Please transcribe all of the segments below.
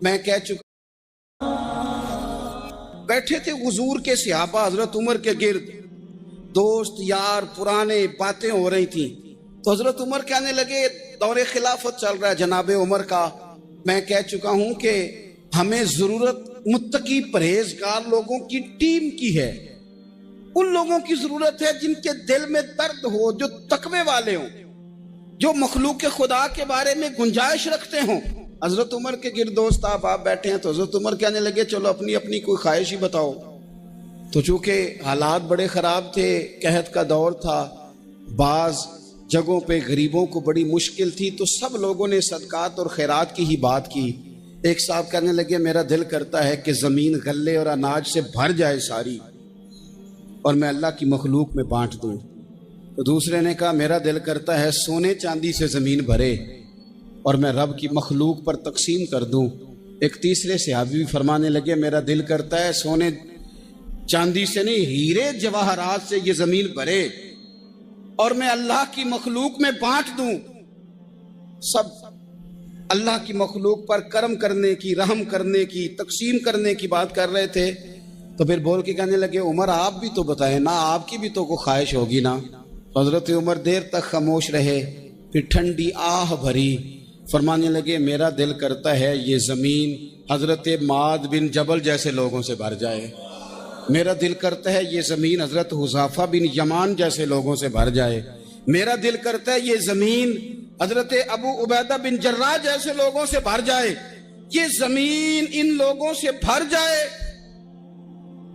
میں کہہ چکا. بیٹھے تھے حضور کے صحابہ حضرت عمر کے گرد، دوست یار پرانے باتیں ہو رہی تھیں. تو حضرت عمر کہنے لگے دور خلافت چل رہا ہے جناب عمر کا. میں کہہ چکا ہوں کہ ہمیں ضرورت متقی پرہیزگار لوگوں کی ٹیم کی ہے. ان لوگوں کی ضرورت ہے جن کے دل میں درد ہو، جو تقوی والے ہوں، جو مخلوق خدا کے بارے میں گنجائش رکھتے ہوں. حضرت عمر کے گرد دوست آپ بیٹھے ہیں. تو حضرت عمر کہنے لگے چلو اپنی اپنی کوئی خواہش ہی بتاؤ. تو چونکہ حالات بڑے خراب تھے، قحط کا دور تھا، بعض جگہوں پہ غریبوں کو بڑی مشکل تھی، تو سب لوگوں نے صدقات اور خیرات کی ہی بات کی. ایک صاحب کہنے لگے میرا دل کرتا ہے کہ زمین غلے اور اناج سے بھر جائے ساری اور میں اللہ کی مخلوق میں بانٹ دوں. تو دوسرے نے کہا میرا دل کرتا ہے سونے چاندی سے زمین بھرے اور میں رب کی مخلوق پر تقسیم کر دوں. ایک تیسرے صحابی بھی فرمانے لگے میرا دل کرتا ہے سونے چاندی سے نہیں، ہیرے جواہرات سے یہ زمین بھرے اور میں اللہ کی مخلوق میں بانٹ دوں. سب اللہ کی مخلوق پر کرم کرنے کی، رحم کرنے کی، تقسیم کرنے کی بات کر رہے تھے. تو پھر بول کے کہنے لگے عمر آپ بھی تو بتائیں نا، آپ کی بھی تو کوئی خواہش ہوگی نا. حضرت عمر دیر تک خاموش رہے، پھر ٹھنڈی آہ بھری، فرمانے لگے میرا دل کرتا ہے یہ زمین حضرت معاذ بن جبل جیسے لوگوں سے بھر جائے. میرا دل کرتا ہے یہ زمین حضرت حذیفہ بن یمان جیسے لوگوں سے بھر جائے. میرا دل کرتا ہے یہ زمین حضرت ابو عبیدہ بن جراح جیسے لوگوں سے بھر جائے. یہ زمین ان لوگوں سے بھر جائے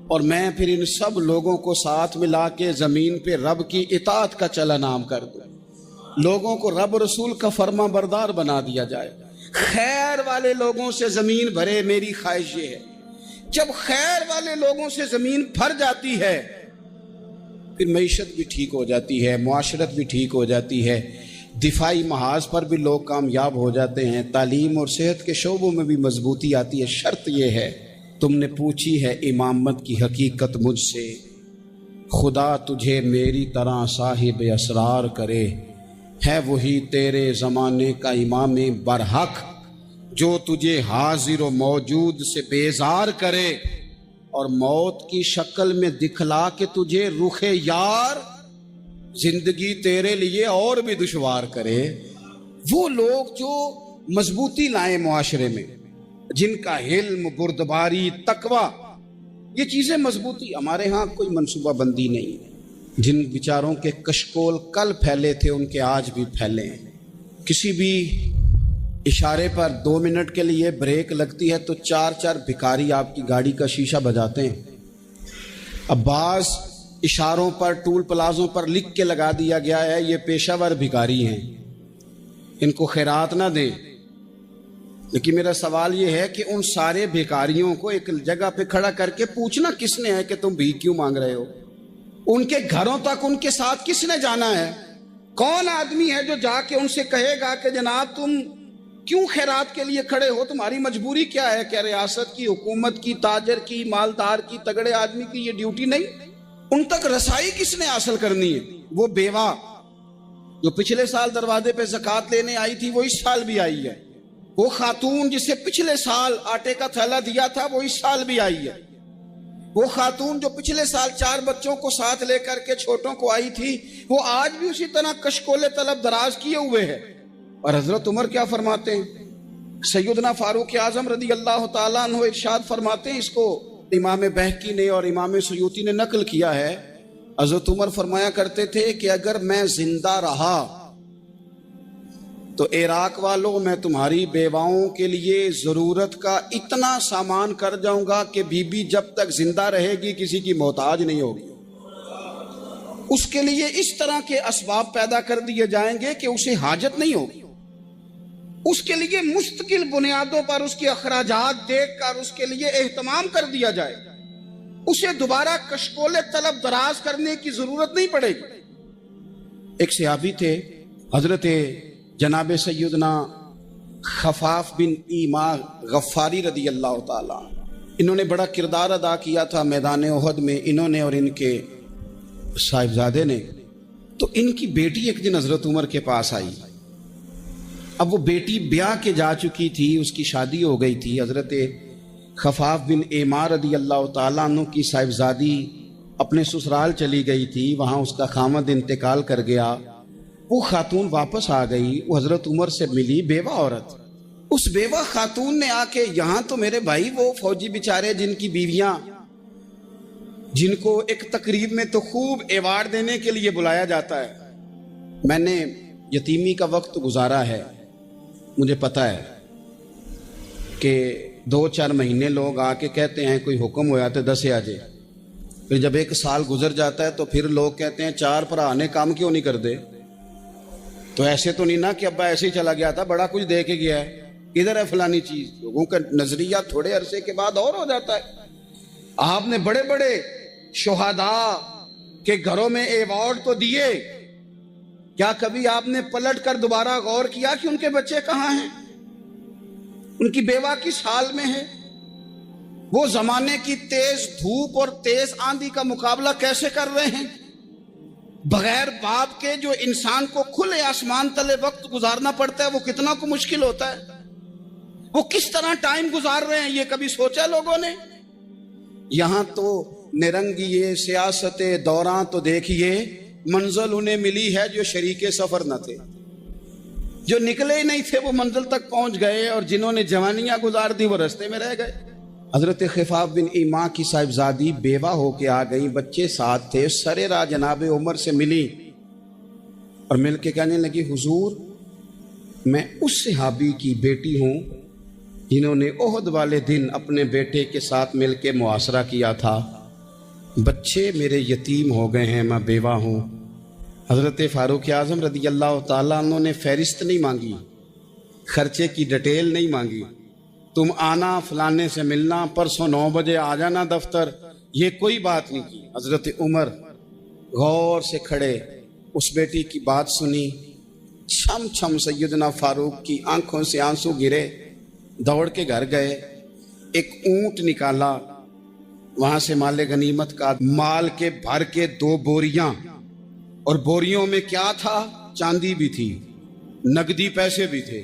اور میں پھر ان سب لوگوں کو ساتھ ملا کے زمین پہ رب کی اطاعت کا چلن عام کر دوں. لوگوں کو رب رسول کا فرما بردار بنا دیا جائے. خیر والے لوگوں سے زمین بھرے، میری خواہش یہ ہے. جب خیر والے لوگوں سے زمین بھر جاتی ہے پھر معیشت بھی ٹھیک ہو جاتی ہے، معاشرت بھی ٹھیک ہو جاتی ہے، دفاعی محاذ پر بھی لوگ کامیاب ہو جاتے ہیں، تعلیم اور صحت کے شعبوں میں بھی مضبوطی آتی ہے. شرط یہ ہے تم نے پوچھی ہے امامت کی حقیقت مجھ سے، خدا تجھے میری طرح صاحب اسرار کرے. ہے وہی تیرے زمانے کا امام برحق جو تجھے حاضر و موجود سے بیزار کرے اور موت کی شکل میں دکھلا کے تجھے رخ یار زندگی تیرے لیے اور بھی دشوار کرے. وہ لوگ جو مضبوطی لائیں معاشرے میں، جن کا علم، بردباری، تقوی، یہ چیزیں مضبوطی. ہمارے ہاں کوئی منصوبہ بندی نہیں. جن بیچاروں کے کشکول کل پھیلے تھے ان کے آج بھی پھیلے ہیں. کسی بھی اشارے پر 2 منٹ کے لیے بریک لگتی ہے تو 4 بھکاری آپ کی گاڑی کا شیشہ بجاتے ہیں. اب بعض اشاروں پر ٹول پلازوں پر لکھ کے لگا دیا گیا ہے یہ پیشہ ور بھکاری ہیں، ان کو خیرات نہ دیں. لیکن میرا سوال یہ ہے کہ ان سارے بھکاریوں کو ایک جگہ پہ کھڑا کر کے پوچھنا کس نے ہے کہ تم بھیک کیوں مانگ رہے ہو؟ ان کے گھروں تک ان کے ساتھ کس نے جانا ہے؟ کون آدمی ہے جو جا کے ان سے کہے گا کہ جناب تم کیوں خیرات کے لیے کھڑے ہو، تمہاری مجبوری کیا ہے؟ کہ ریاست کی، حکومت کی، تاجر کی، مالدار کی، تگڑے آدمی کی یہ ڈیوٹی نہیں؟ ان تک رسائی کس نے حاصل کرنی ہے؟ وہ بیوہ جو پچھلے سال دروازے پہ زکوٰۃ لینے آئی تھی وہ اس سال بھی آئی ہے. وہ خاتون جسے پچھلے سال آٹے کا تھیلا دیا تھا وہ اس سال بھی آئی ہے. وہ خاتون جو پچھلے سال 4 بچوں کو ساتھ لے کر کے چھوٹوں کو آئی تھی وہ آج بھی اسی طرح کشکول طلب دراز کیے ہوئے ہے. اور حضرت عمر کیا فرماتے ہیں؟ سیدنا فاروق اعظم رضی اللہ تعالیٰ عنہ ارشاد فرماتے ہیں، اس کو امام بہقی نے اور امام سیوطی نے نقل کیا ہے. حضرت عمر فرمایا کرتے تھے کہ اگر میں زندہ رہا تو عراق والوں میں تمہاری بیواؤں کے لیے ضرورت کا اتنا سامان کر جاؤں گا کہ بی بی جب تک زندہ رہے گی کسی کی محتاج نہیں ہوگی. اس کے لیے اس طرح کے اسباب پیدا کر دیے جائیں گے کہ اسے حاجت نہیں ہوگی. اس کے لیے مستقل بنیادوں پر اس کے اخراجات دیکھ کر اس کے لیے اہتمام کر دیا جائے. اسے دوبارہ کشکول طلب دراز کرنے کی ضرورت نہیں پڑے گی. ایک صحابی تھے حضرت جناب سیدنا خفاف بن ایما غفاری رضی اللہ تعالیٰ. انہوں نے بڑا کردار ادا کیا تھا میدان احد میں، انہوں نے اور ان کے صاحبزادے نے. تو ان کی بیٹی ایک دن حضرت عمر کے پاس آئی. اب وہ بیٹی بیاہ کے جا چکی تھی، اس کی شادی ہو گئی تھی، حضرت خفاف بن ایمار رضی اللہ تعالیٰ عنہ کی صاحبزادی اپنے سسرال چلی گئی تھی، وہاں اس کا خامد انتقال کر گیا۔ وہ خاتون واپس آ گئی، وہ حضرت عمر سے ملی، بیوہ عورت۔ اس بیوہ خاتون نے آ کے یہاں تو میرے بھائی وہ فوجی بیچارے جن کی بیویاں، جن کو ایک تقریب میں تو خوب ایوارڈ دینے کے لیے بلایا جاتا ہے، میں نے یتیمی کا وقت گزارا ہے، مجھے پتہ ہے کہ 2-4 مہینے لوگ آ کے کہتے ہیں کوئی حکم ہو جاتے 10 آ جائے، پھر جب 1 سال گزر جاتا ہے تو پھر لوگ کہتے ہیں 4 بھرا نے کام کیوں نہیں کر دے؟ تو ایسے تو نہیں نا کہ ابا ایسے ہی چلا گیا تھا، بڑا کچھ دے کے گیا ہے، ادھر ہے فلانی چیز۔ لوگوں کا نظریہ تھوڑے عرصے کے بعد اور ہو جاتا ہے۔ آپ نے بڑے بڑے شہداء کے گھروں میں ایوارڈ تو دیے، کیا کبھی آپ نے پلٹ کر دوبارہ غور کیا کہ ان کے بچے کہاں ہیں، ان کی بیوہ کس حال میں ہے؟ وہ زمانے کی تیز دھوپ اور تیز آندھی کا مقابلہ کیسے کر رہے ہیں؟ بغیر باپ کے جو انسان کو کھلے آسمان تلے وقت گزارنا پڑتا ہے وہ کتنا کو مشکل ہوتا ہے، وہ کس طرح ٹائم گزار رہے ہیں، یہ کبھی سوچا لوگوں نے؟ یہاں تو نرنگیے سیاست دوران تو دیکھیے منزل انہیں ملی ہے جو شریک سفر نہ تھے، جو نکلے ہی نہیں تھے وہ منزل تک پہنچ گئے، اور جنہوں نے جوانیاں گزار دی وہ رستے میں رہ گئے۔ حضرت خفاف بن ایما کی صاحبزادی بیوہ ہو کے آ گئی، بچے ساتھ تھے، سرے راہ جناب عمر سے ملی اور مل کے کہنے لگی حضور میں اس صحابی کی بیٹی ہوں جنہوں نے احد والے دن اپنے بیٹے کے ساتھ مل کے معاشرہ کیا تھا، بچے میرے یتیم ہو گئے ہیں، میں بیوہ ہوں۔ حضرت فاروق اعظم رضی اللہ تعالیٰ عنہ نے فہرست نہیں مانگی، خرچے کی ڈیٹیل نہیں مانگی، تم آنا فلانے سے ملنا، پرسوں 9 بجے آ جانا دفتر، یہ کوئی بات نہیں کی۔ حضرت عمر غور سے کھڑے، اس بیٹی کی بات سنی، چھم چھم سیدنا فاروق کی آنکھوں سے آنسو گرے، دوڑ کے گھر گئے، ایک اونٹ نکالا، وہاں سے مال غنیمت کا مال کے بھر کے 2 بوریاں، اور بوریوں میں کیا تھا؟ چاندی بھی تھی، نقدی پیسے بھی تھے،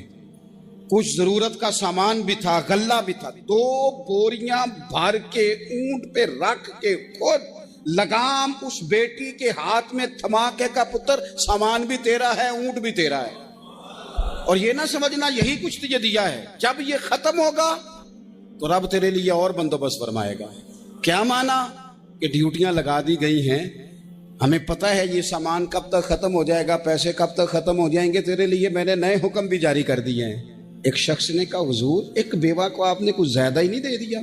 کچھ ضرورت کا سامان بھی تھا، غلہ بھی تھا۔ 2 بوریاں بھر کے اونٹ پہ رکھ کے خود لگام اس بیٹی کے ہاتھ میں تھما کے کا پتر سامان بھی تیرا ہے، اونٹ بھی تیرا ہے، اور یہ نہ سمجھنا یہی کچھ تجھے دیا ہے، جب یہ ختم ہوگا تو رب تیرے لیے اور بندوبست فرمائے گا۔ کیا مانا کہ ڈیوٹیاں لگا دی گئی ہیں، ہمیں پتہ ہے یہ سامان کب تک ختم ہو جائے گا، پیسے کب تک ختم ہو جائیں گے، تیرے لیے میں نے نئے حکم بھی جاری کر دیے ہیں۔ ایک شخص نے کہا حضور ایک بیوہ کو آپ نے کچھ زیادہ ہی نہیں دے دیا؟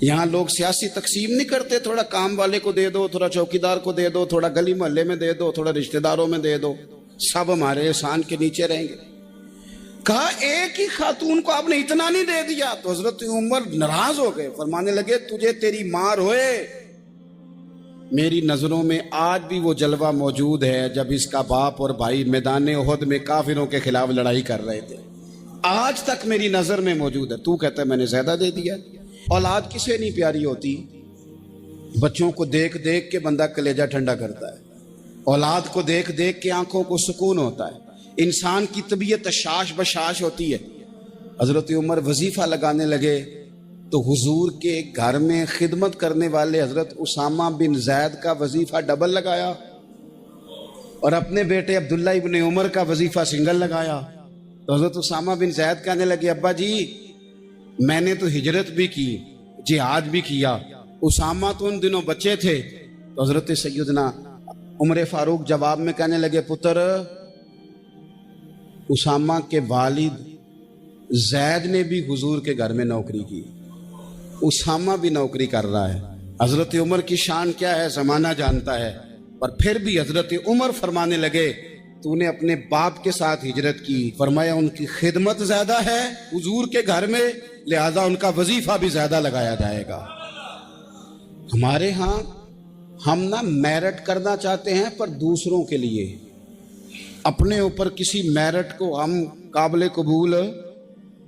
یہاں لوگ سیاسی تقسیم نہیں کرتے، تھوڑا کام والے کو دے دو، تھوڑا چوکیدار کو دے دو، تھوڑا گلی محلے میں دے دو، تھوڑا رشتہ داروں میں دے دو، سب ہمارے احسان کے نیچے رہیں گے۔ کہا ایک ہی خاتون کو آپ نے اتنا نہیں دے دیا؟ تو حضرت عمر ناراض ہو گئے، فرمانے لگے تجھے تیری مار ہوئے، میری نظروں میں آج بھی وہ جلوہ موجود ہے جب اس کا باپ اور بھائی میدان احد میں کافروں کے خلاف لڑائی کر رہے تھے، آج تک میری نظر میں موجود ہے۔ تو کہتا ہے میں نے زیادہ دے دیا؟ اولاد کسے نہیں پیاری ہوتی؟ بچوں کو دیکھ دیکھ کے بندہ کلیجہ ٹھنڈا کرتا ہے، اولاد کو دیکھ دیکھ کے آنکھوں کو سکون ہوتا ہے، انسان کی طبیعت شاش بشاش ہوتی ہے۔ حضرت عمر وظیفہ لگانے لگے تو حضور کے گھر میں خدمت کرنے والے حضرت اسامہ بن زید کا وظیفہ ڈبل لگایا، اور اپنے بیٹے عبداللہ ابن عمر کا وظیفہ سنگل لگایا۔ تو حضرت اسامہ بن زید کہنے لگے ابا جی میں نے تو ہجرت بھی کی، جہاد بھی کیا، اسامہ تو ان دنوں بچے تھے۔ تو حضرت سیدنا عمر فاروق جواب میں کہنے لگے پتر اسامہ کے والد زید نے بھی حضور کے گھر میں نوکری کی، اسامہ بھی نوکری کر رہا ہے۔ حضرت عمر کی شان کیا ہے زمانہ جانتا ہے، پر پھر بھی حضرت عمر فرمانے لگے تو نے اپنے باپ کے ساتھ ہجرت کی، فرمایا ان کی خدمت زیادہ ہے حضور کے گھر میں، لہذا ان کا وظیفہ بھی زیادہ لگایا جائے گا۔ ہمارے ہاں ہم نہ میرٹ کرنا چاہتے ہیں پر دوسروں کے لیے، اپنے اوپر کسی میرٹ کو ہم قابل قبول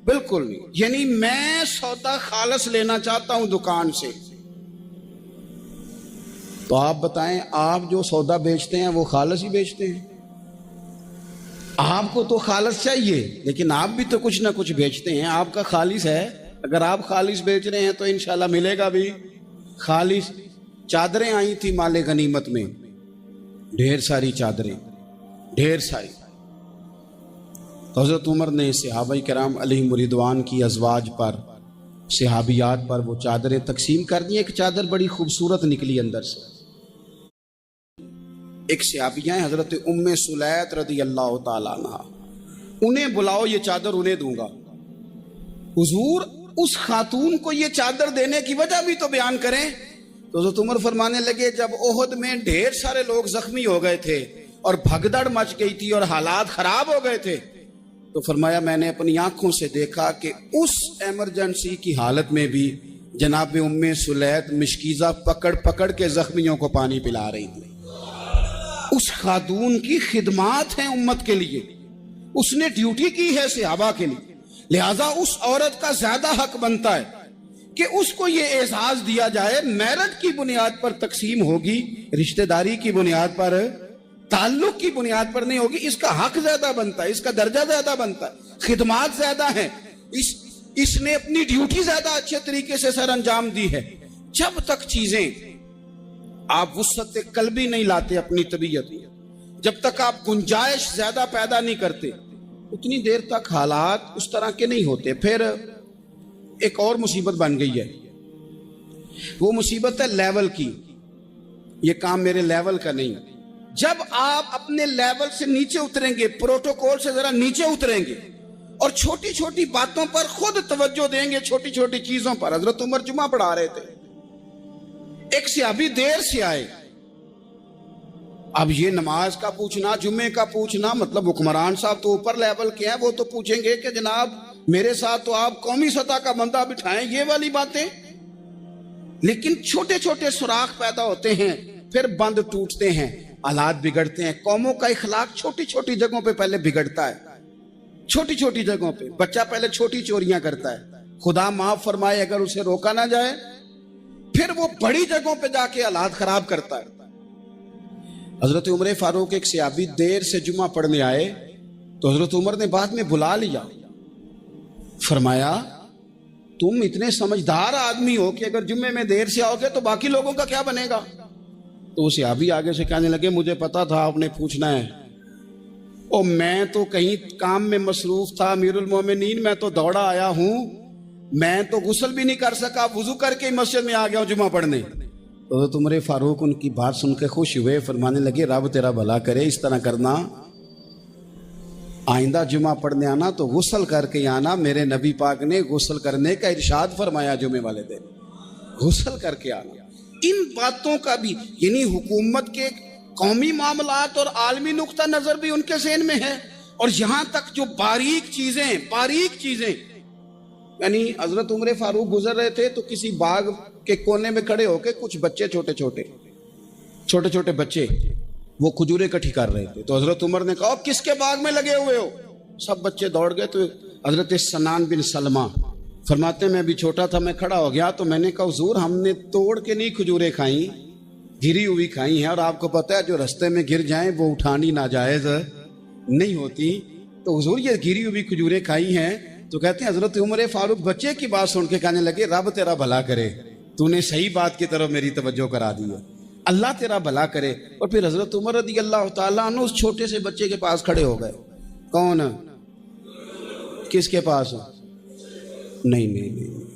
بالکل نہیں۔ یعنی میں سودا خالص لینا چاہتا ہوں دکان سے، تو آپ بتائیں آپ جو سودا بیچتے ہیں وہ خالص ہی بیچتے ہیں؟ آپ کو تو خالص چاہیے، لیکن آپ بھی تو کچھ نہ کچھ بیچتے ہیں، آپ کا خالص ہے، اگر آپ خالص بیچ رہے ہیں تو انشاءاللہ ملے گا بھی خالص۔ چادریں آئی تھی مال غنیمت میں، ڈھیر ساری چادریں، ڈھیر ساری۔ حضرت عمر نے صحابہ کرام علیہم رضوان کی ازواج پر، صحابیات پر وہ چادریں تقسیم کر دی۔ ایک چادر بڑی خوبصورت نکلی اندر سے، ایک صحابیہ ہیں حضرت ام سلیت رضی اللہ تعالیٰ عنہ، انہیں بلاؤ، یہ چادر انہیں دوں گا۔ حضور اس خاتون کو یہ چادر دینے کی وجہ بھی تو بیان کریں۔ تو حضرت عمر فرمانے لگے جب احد میں ڈھیر سارے لوگ زخمی ہو گئے تھے اور بھگدڑ مچ گئی تھی اور حالات خراب ہو گئے تھے، تو فرمایا میں نے اپنی آنکھوں سے دیکھا کہ اس ایمرجنسی کی حالت میں بھی جناب ام سلیت مشکیزہ پکڑ پکڑ کے زخمیوں کو پانی پلا رہی تھی۔ اس خاتون کی خدمات ہیں امت کے لیے، اس نے ڈیوٹی کی ہے صحابہ کے لیے، لہذا اس عورت کا زیادہ حق بنتا ہے کہ اس کو یہ اعزاز دیا جائے۔ میرٹ کی بنیاد پر تقسیم ہوگی، رشتہ داری کی بنیاد پر، تعلق کی بنیاد پر نہیں ہوگی، اس کا حق زیادہ بنتا ہے، اس کا درجہ زیادہ بنتا ہے، خدمات زیادہ ہیں، اس نے اپنی ڈیوٹی زیادہ اچھے طریقے سے سر انجام دی ہے۔ جب تک چیزیں آپ وسعت قلبی نہیں لاتے اپنی طبیعت، جب تک آپ گنجائش زیادہ پیدا نہیں کرتے، اتنی دیر تک حالات اس طرح کے نہیں ہوتے۔ پھر ایک اور مصیبت بن گئی ہے، وہ مصیبت ہے لیول کی۔ یہ کام میرے لیول کا نہیں، جب آپ اپنے لیول سے نیچے اتریں گے، پروٹوکول سے ذرا نیچے اتریں گے اور چھوٹی چھوٹی باتوں پر خود توجہ دیں گے، چھوٹی چھوٹی چیزوں پر۔ حضرت عمر جمعہ پڑھا رہے تھے، ایک صحابی دیر سے آئے۔ اب یہ نماز کا پوچھنا، جمعے کا پوچھنا، مطلب حکمران صاحب تو اوپر لیول کے ہیں، وہ تو پوچھیں گے کہ جناب میرے ساتھ تو آپ قومی سطح کا بندہ بٹھائیں، یہ والی باتیں۔ لیکن چھوٹے چھوٹے سوراخ پیدا ہوتے ہیں، پھر بند ٹوٹتے ہیں، حالات بگڑتے ہیں۔ قوموں کا اخلاق چھوٹی چھوٹی جگہوں پہ پہلے بگڑتا ہے، چھوٹی چھوٹی جگہوں پہ بچہ پہلے چھوٹی چوریاں کرتا ہے، خدا معاف فرمائے اگر اسے روکا نہ جائے، پھر وہ بڑی جگہوں پہ جا کے حالات خراب کرتا ہے۔ حضرت عمر فاروق ایک صحابی دیر سے جمعہ پڑھنے آئے تو حضرت عمر نے بعد میں بلا لیا، فرمایا تم اتنے سمجھدار آدمی ہو کہ اگر جمعے میں دیر سے آؤ گے تو باقی لوگوں کا کیا بنے گا؟ تو وہ صحابی آگے سے کہنے لگے مجھے پتا تھا آپ نے پوچھنا ہے، اور میں تو کہیں کام میں مصروف تھا امیر المومنین، میں تو دوڑا آیا ہوں، میں تو غسل بھی نہیں کر سکا، وضو کر کے مسجد میں آ گیا ہوں جمعہ پڑھنے۔ تو حضرت عمر فاروق ان کی بات سن کے خوش ہوئے، فرمانے لگے رب تیرا بھلا کرے، اس طرح کرنا، آئندہ جمعہ پڑھنے آنا تو غسل کر کے آنا، میرے نبی پاک نے غسل کرنے کا ارشاد فرمایا جمعے والے دن، غسل کر کے آنا۔ ان باتوں کا بھی، یعنی حکومت کے قومی معاملات اور عالمی نقطہ نظر بھی ان کے ذہن میں ہے، اور یہاں تک جو باریک چیزیں، یعنی حضرت عمر فاروق گزر رہے تھے تو کسی باغ کے کونے میں کھڑے ہو کے کچھ بچے چھوٹے چھوٹے بچے وہ کھجوریں اکٹھی کر رہے تھے، تو حضرت عمر نے کہا کس کے باغ میں لگے ہوئے ہو؟ سب بچے دوڑ گئے، تو حضرت سنان بن سلمہ فرماتے میں بھی چھوٹا تھا، میں کھڑا ہو گیا تو میں نے کہا حضور ہم نے توڑ کے نہیں کھجوریں کھائیں، گری ہوئی کھائی ہیں، اور آپ کو پتہ ہے جو رستے میں گر جائیں وہ اٹھانی ناجائز نہیں ہوتی، تو حضور یہ گری ہوئی کھجوریں کھائی ہیں۔ تو کہتے ہیں حضرت عمر فاروق بچے کی بات سن کے کہنے لگے رب تیرا بھلا کرے، تو نے صحیح بات کی طرف میری توجہ کرا دی ہے، اللہ تیرا بھلا کرے۔ اور پھر حضرت عمر رضی اللہ تعالیٰ عنہ اس چھوٹے سے بچے کے پاس کھڑے ہو گئے۔ کون؟ کس کے پاس؟ نہیں،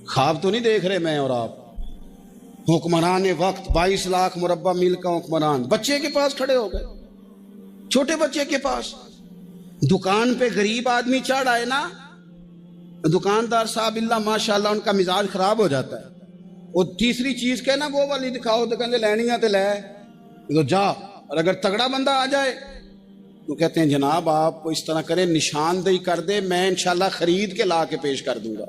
خواب تو نہیں دیکھ رہے میں اور آپ، حکمران وقت 22 لاکھ مربع میل کا حکمران بچے کے پاس کھڑے ہو گئے، چھوٹے بچے کے پاس۔ دکان پہ غریب آدمی چڑھ آئے نا، دکاندار صاحب اللہ ماشاءاللہ ان کا مزاج خراب ہو جاتا ہے، وہ تیسری چیز کہ نا وہ والی دکھاؤ تو کہتے لینیاں تے لے تو جا، اور اگر تگڑا بندہ آ جائے تو کہتے ہیں جناب آپ اس طرح کریں نشاندہی کر دے، میں انشاءاللہ خرید کے لا کے پیش کر دوں گا۔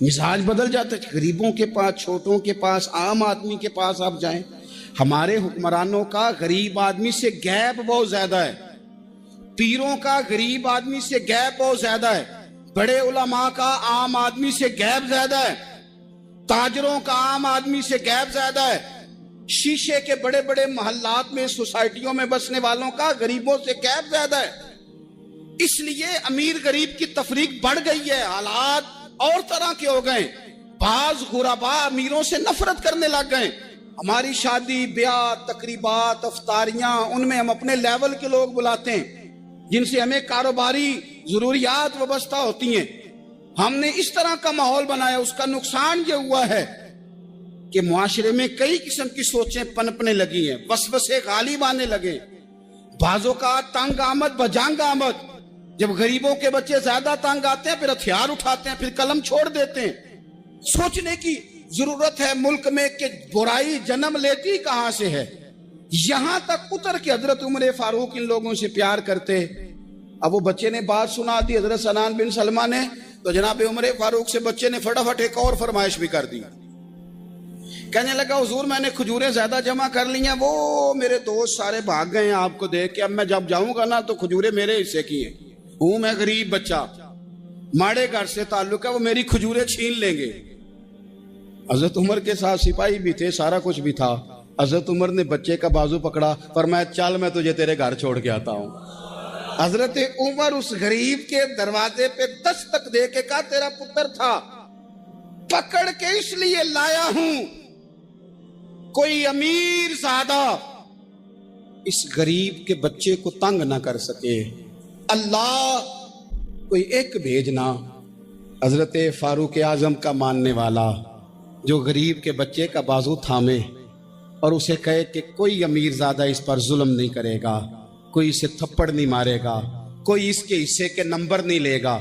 مزاج بدل جاتا ہے، غریبوں کے پاس، چھوٹوں کے پاس، عام آدمی کے پاس آپ جائیں۔ ہمارے حکمرانوں کا غریب آدمی سے گیپ بہت زیادہ ہے، پیروں کا غریب آدمی سے گیپ بہت زیادہ ہے، بڑے علماء کا عام آدمی سے گیپ زیادہ ہے، تاجروں کا عام آدمی سے گیپ زیادہ ہے، شیشے کے بڑے بڑے محلات میں سوسائٹیوں میں بسنے والوں کا غریبوں سے گیپ زیادہ ہے۔ اس لیے امیر غریب کی تفریق بڑھ گئی ہے، حالات اور طرح کے ہو گئے، بعض غربا امیروں سے نفرت کرنے لگ گئے۔ ہماری شادی بیاہ تقریبات افطاریاں، ان میں ہم اپنے لیول کے لوگ بلاتے ہیں جن سے ہمیں کاروباری ضروریات وابستہ ہوتی ہیں۔ ہم نے اس طرح کا ماحول بنایا، اس کا نقصان یہ ہوا ہے کہ معاشرے میں کئی قسم کی سوچیں پنپنے لگی ہیں، وسوسے غالب آنے لگے، بعضوں کا تنگ آمد بجنگ آمد۔ جب غریبوں کے بچے زیادہ تنگ آتے ہیں پھر ہتھیار اٹھاتے ہیں، پھر قلم چھوڑ دیتے ہیں۔ سوچنے کی ضرورت ہے ملک میں کہ برائی جنم لیتی کہاں سے ہے۔ یہاں تک اتر کے حضرت عمر فاروق ان لوگوں سے پیار کرتے۔ اب وہ بچے نے بات سنا دی حضرت سنان بن سلمہ نے، تو جناب عمر فاروق سے بچے نے فٹافٹ ایک اور فرمائش بھی کر دی۔ کہنے لگا حضور میں نے کھجوریں زیادہ جمع کر لی ہیں، وہ میرے دوست سارے بھاگ گئے ہیں آپ کو دیکھ کے، اب میں جب جاؤں گا نا تو کھجوریں میرے حصے کی ہیں، ہوں میں غریب بچہ، ماڑے گھر سے تعلق ہے، وہ میری کھجوریں چھین لیں گے۔ حضرت عمر کے ساتھ سپاہی بھی تھے، سارا کچھ بھی تھا۔ حضرت عمر نے بچے کا بازو پکڑا، فرمایا چل میں تجھے تیرے گھر چھوڑ کے آتا ہوں۔ حضرت عمر اس غریب کے دروازے پہ دستک دے کے کہا تیرا پتر تھا، پکڑ کے اس لیے لایا ہوں کوئی امیر زادہ اس غریب کے بچے کو تنگ نہ کر سکے، اللہ کوئی ایک بھیجنا حضرت فاروق اعظم کا ماننے والا جو غریب کے بچے کا بازو تھامے اور اسے کہے کہ کوئی امیر زادہ اس پر ظلم نہیں کرے گا، کوئی اسے تھپڑ نہیں مارے گا، کوئی اس کے حصے کے نمبر نہیں لے گا،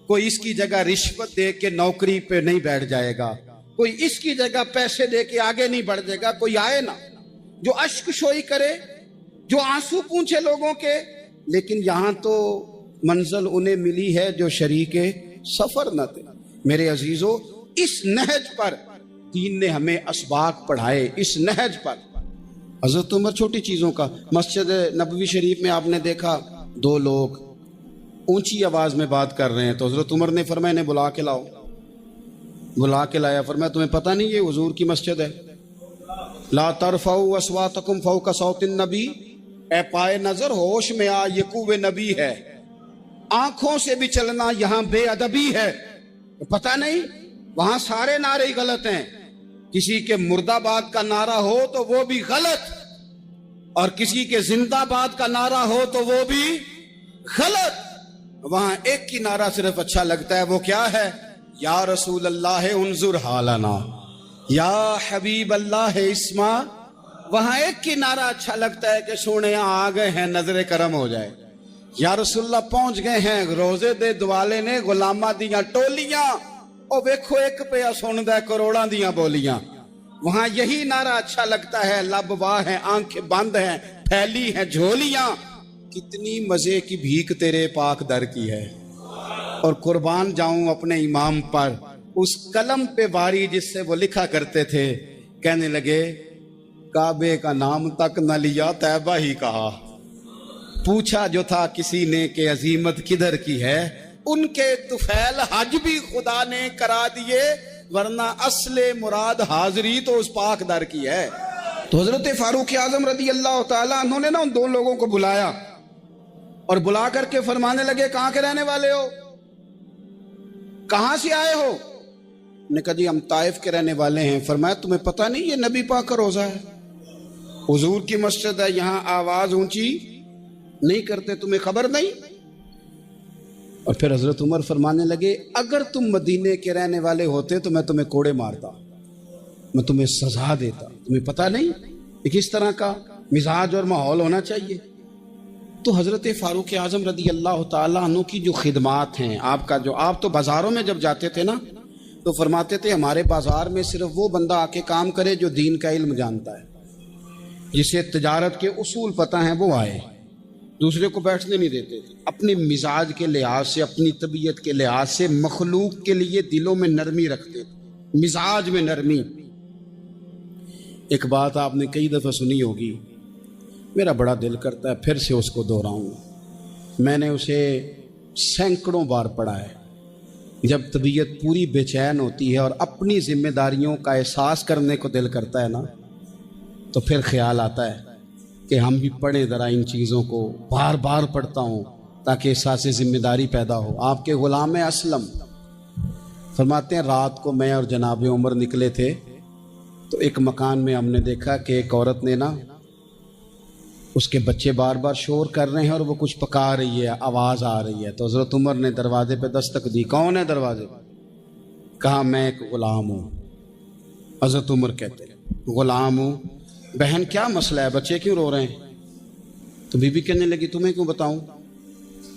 کوئی اس کی جگہ رشوت دے کے نوکری پہ نہیں بیٹھ جائے گا، کوئی اس کی جگہ پیسے دے کے آگے نہیں بڑھ جائے گا، کوئی آئے نا جو اشک شوئی کرے، جو آنسو پونچھے لوگوں کے۔ لیکن یہاں تو منزل انہیں ملی ہے جو شریک سفر نہ تھے۔ میرے عزیزو، اس نہج پر دین نے ہمیں اسباق پڑھائے، اس نہج پر۔ حضرت عمر چھوٹی چیزوں کا، مسجد نبوی شریف میں آپ نے دیکھا دو لوگ اونچی آواز میں بات کر رہے ہیں، تو حضرت عمر نے فرمایا انہیں بلا کے لاؤ۔ بلا کے لایا، فرمایا تمہیں پتہ نہیں یہ حضور کی مسجد ہے؟ لا ترفعوا اصواتکم فوق صوت النبی، اے پائے نظر ہوش میں آ، یہ کوہ نبی ہے، آنکھوں سے بھی چلنا یہاں بے ادبی ہے۔ پتہ نہیں وہاں سارے نعرے ہی غلط ہیں، کسی کے مرد آباد کا نعرہ ہو تو وہ بھی غلط، اور کسی کے زندہ آباد کا نعرہ ہو تو وہ بھی غلط۔ وہاں ایک کی نعرہ صرف اچھا لگتا ہے، وہ کیا ہے؟ یا رسول اللہ انظر حالنا، یا حبیب اللہ اسما۔ وہاں ایک کی نعرہ اچھا لگتا ہے کہ سونے یہاں آ گئے ہیں، نظر کرم ہو جائے۔ یا رسول اللہ پہنچ گئے ہیں، روزے دے دوالے نے غلامہ دیاں ٹولیاں، او ویکھو ایک پہ سندا کروڑاں دیاں بولیاں۔ وہاں یہی نعرہ اچھا لگتا ہے، لب واہ ہیں، آنکھیں بند ہیں، پھیلی ہیں جھولیاں، کتنی مزے کی بھیک تیرے پاک در کی ہے۔ اور قربان جاؤں اپنے امام پر، اس قلم پہ باری جس سے وہ لکھا کرتے تھے، کہنے لگے کعبے کا نام تک نہ لیا، طیبہ ہی کہا۔ پوچھا جو تھا کسی نے کہ عظیمت کدھر کی ہے، ان کے طفیل حج بھی خدا نے کرا دیے، ورنہ اصل مراد حاضری تو اس پاک در کی ہے۔ تو حضرت فاروق اعظم رضی اللہ تعالیٰ عنہ نے نا ان دو لوگوں کو بلایا اور بلا کر کے فرمانے لگے کہاں کے رہنے والے ہو، کہاں سے آئے ہو؟ نے کہا جی ہم طائف کے رہنے والے ہیں۔ فرمایا تمہیں پتہ نہیں یہ نبی پاک کا روزہ ہے، حضور کی مسجد ہے، یہاں آواز اونچی نہیں کرتے، تمہیں خبر نہیں؟ اور پھر حضرت عمر فرمانے لگے اگر تم مدینے کے رہنے والے ہوتے تو میں تمہیں کوڑے مارتا، میں تمہیں سزا دیتا، تمہیں پتہ نہیں کہ کس طرح کا مزاج اور ماحول ہونا چاہیے۔ تو حضرت فاروق اعظم رضی اللہ تعالیٰ عنہ کی جو خدمات ہیں، آپ کا جو آپ تو بازاروں میں جب جاتے تھے نا تو فرماتے تھے ہمارے بازار میں صرف وہ بندہ آ کے کام کرے جو دین کا علم جانتا ہے، جسے تجارت کے اصول پتہ ہیں، وہ آئے، دوسرے کو بیٹھنے نہیں دیتے تھے۔ اپنے مزاج کے لحاظ سے، اپنی طبیعت کے لحاظ سے مخلوق کے لیے دلوں میں نرمی رکھتے تھے، مزاج میں نرمی۔ ایک بات آپ نے کئی دفعہ سنی ہوگی، میرا بڑا دل کرتا ہے پھر سے اس کو دہراؤں، میں نے اسے سینکڑوں بار پڑھا ہے۔ جب طبیعت پوری بے چین ہوتی ہے اور اپنی ذمہ داریوں کا احساس کرنے کو دل کرتا ہے نا، تو پھر خیال آتا ہے کہ ہم بھی پڑھیں ذرا ان چیزوں کو۔ بار بار پڑھتا ہوں تاکہ احساس ذمہ داری پیدا ہو۔ آپ کے غلام اسلم فرماتے ہیں رات کو میں اور جناب عمر نکلے تھے تو ایک مکان میں ہم نے دیکھا کہ ایک عورت نے نا اس کے بچے بار بار شور کر رہے ہیں اور وہ کچھ پکا رہی ہے، آواز آ رہی ہے۔ تو حضرت عمر نے دروازے پہ دستک دی، کون ہے دروازے پہ؟ کہا میں ایک غلام ہوں۔ حضرت عمر کہتے ہیں غلام ہوں، بہن کیا مسئلہ ہے، بچے کیوں رو رہے ہیں؟ تو بی بی کہنے لگی تمہیں کیوں بتاؤں،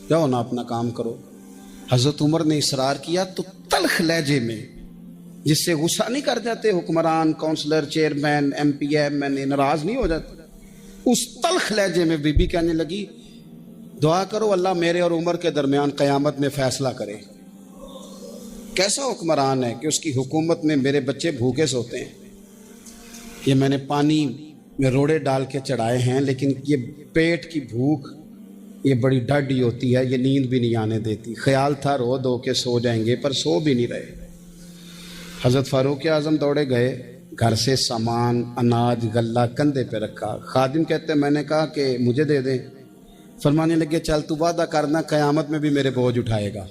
جاؤ نا اپنا کام کرو۔ حضرت عمر نے اصرار کیا تو تلخ لہجے میں، جس سے غصہ نہیں کر جاتے حکمران، councillor, chairman, M P M ناراض نہیں ہو جاتے، اس تلخ لہجے میں بی بی کہنے لگی دعا کرو اللہ میرے اور عمر کے درمیان قیامت میں فیصلہ کرے۔ کیسا حکمران ہے کہ اس کی حکومت میں میرے بچے بھوکے سوتے ہیں، یہ میں نے پانی میں روڑے ڈال کے چڑھائے ہیں، لیکن یہ پیٹ کی بھوک یہ بڑی ڈاڈی ہوتی ہے، یہ نیند بھی نہیں آنے دیتی۔ خیال تھا رو دو کے سو جائیں گے پر سو بھی نہیں رہے۔ حضرت فاروق اعظم دوڑے گئے، گھر سے سامان اناج غلہ کندھے پہ رکھا۔ خادم کہتے میں نے کہا کہ مجھے دے دیں، فرمانے لگے چل تو وعدہ کرنا قیامت میں بھی میرے بوجھ اٹھائے گا۔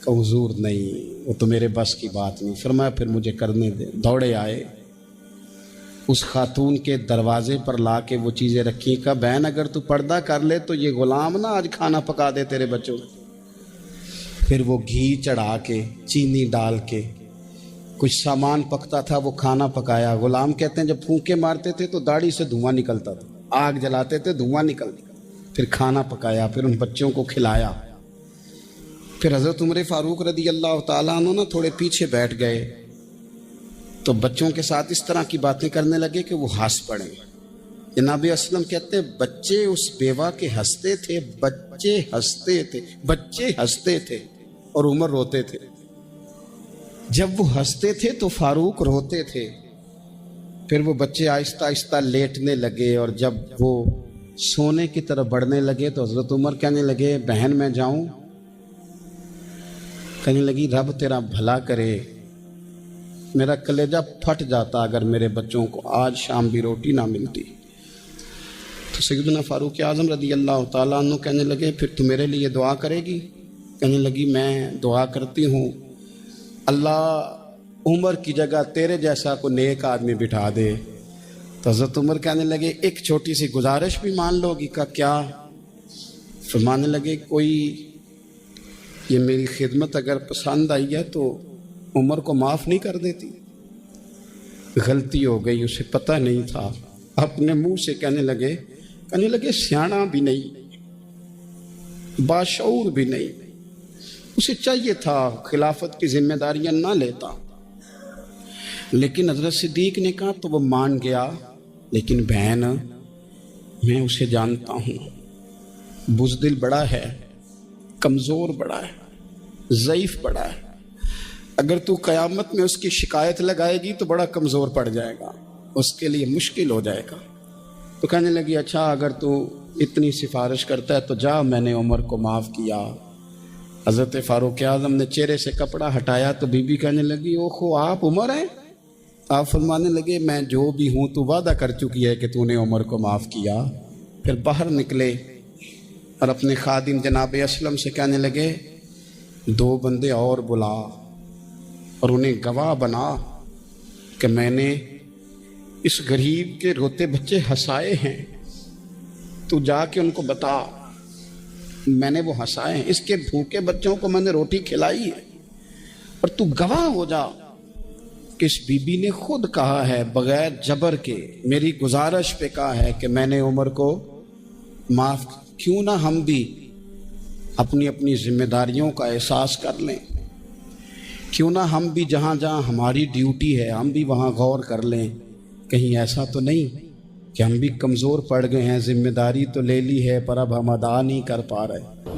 کہ حضور نہیں، وہ تو میرے بس کی بات نہیں۔ فرمایا پھر مجھے کرنے دے۔ دوڑے آئے، اس خاتون کے دروازے پر لا کے وہ چیزیں رکھی۔ کہا بہن اگر تو پردہ کر لے تو یہ غلام نہ آج کھانا پکا دے تیرے بچوں۔ پھر وہ گھی چڑھا کے چینی ڈال کے کچھ سامان پکتا تھا وہ کھانا پکایا۔ غلام کہتے ہیں جب پھونکے مارتے تھے تو داڑھی سے دھواں نکلتا تھا، آگ جلاتے تھے دھواں نکلتا، پھر کھانا پکایا، پھر ان بچوں کو کھلایا۔ پھر حضرت عمر فاروق رضی اللہ تعالیٰ عنہ نا تھوڑے پیچھے بیٹھ گئے تو بچوں کے ساتھ اس طرح کی باتیں کرنے لگے کہ وہ ہنس پڑے۔ جناب اسلم کہتے ہیں بچے اس بیوہ کے ہنستے تھے، بچے ہنستے تھے اور عمر روتے تھے۔ جب وہ ہنستے تھے تو فاروق روتے تھے۔ پھر وہ بچے آہستہ آہستہ لیٹنے لگے اور جب وہ سونے کی طرف بڑھنے لگے تو حضرت عمر کہنے لگے بہن میں جاؤں؟ کہنے لگی رب تیرا بھلا کرے، میرا کلیجہ پھٹ جاتا اگر میرے بچوں کو آج شام بھی روٹی نہ ملتی۔ تو سیدنا فاروق اعظم رضی اللہ تعالیٰ عنہ کہنے لگے پھر تو میرے لیے دعا کرے گی؟ کہنے لگی میں دعا کرتی ہوں اللہ عمر کی جگہ تیرے جیسا کو نیک آدمی بٹھا دے۔ تو حضرت عمر کہنے لگے ایک چھوٹی سی گزارش بھی مان لو گی؟ کا کیا؟ فرمانے لگے کوئی یہ میری خدمت اگر پسند آئی ہے تو عمر کو معاف نہیں کر دیتی؟ غلطی ہو گئی، اسے پتہ نہیں تھا۔ اپنے منہ سے کہنے لگے سیاںا بھی نہیں، باشعور بھی نہیں، اسے چاہیے تھا خلافت کی ذمہ داریاں نہ لیتا۔ لیکن حضرت صدیق نے کہا تو وہ مان گیا، لیکن بہن میں اسے جانتا ہوں، بزدل بڑا ہے، کمزور بڑا ہے، ضعیف بڑا ہے، اگر تو قیامت میں اس کی شکایت لگائے گی تو بڑا کمزور پڑ جائے گا، اس کے لیے مشکل ہو جائے گا۔ تو کہنے لگی اچھا اگر تو اتنی سفارش کرتا ہے تو جا، میں نے عمر کو معاف کیا۔ حضرت فاروق اعظم نے چہرے سے کپڑا ہٹایا تو بی بی کہنے لگی اوہو آپ عمر ہیں؟ آپ فرمانے لگے میں جو بھی ہوں تو وعدہ کر چکی ہے کہ تو نے عمر کو معاف کیا۔ پھر باہر نکلے اور اپنے خادم جناب اسلم سے کہنے لگے 2 بندے اور بلا اور انہیں گواہ بنا کہ میں نے اس غریب کے روتے بچے ہنسائے ہیں، تو جا کے ان کو بتا میں نے وہ ہنسائے ہیں، اس کے بھوکے بچوں کو میں نے روٹی کھلائی ہے، اور تو گواہ ہو جا کہ اس بی بی نے خود کہا ہے بغیر جبر کے، میری گزارش پہ کہا ہے کہ میں نے عمر کو معاف۔ کیوں نہ ہم بھی اپنی اپنی ذمہ داریوں کا احساس کر لیں، کیوں نہ ہم بھی جہاں جہاں ہماری ڈیوٹی ہے ہم بھی وہاں غور کر لیں، کہیں ایسا تو نہیں کہ ہم بھی کمزور پڑ گئے ہیں، ذمہ داری تو لے لی ہے پر اب ہم ادا نہیں کر پا رہے۔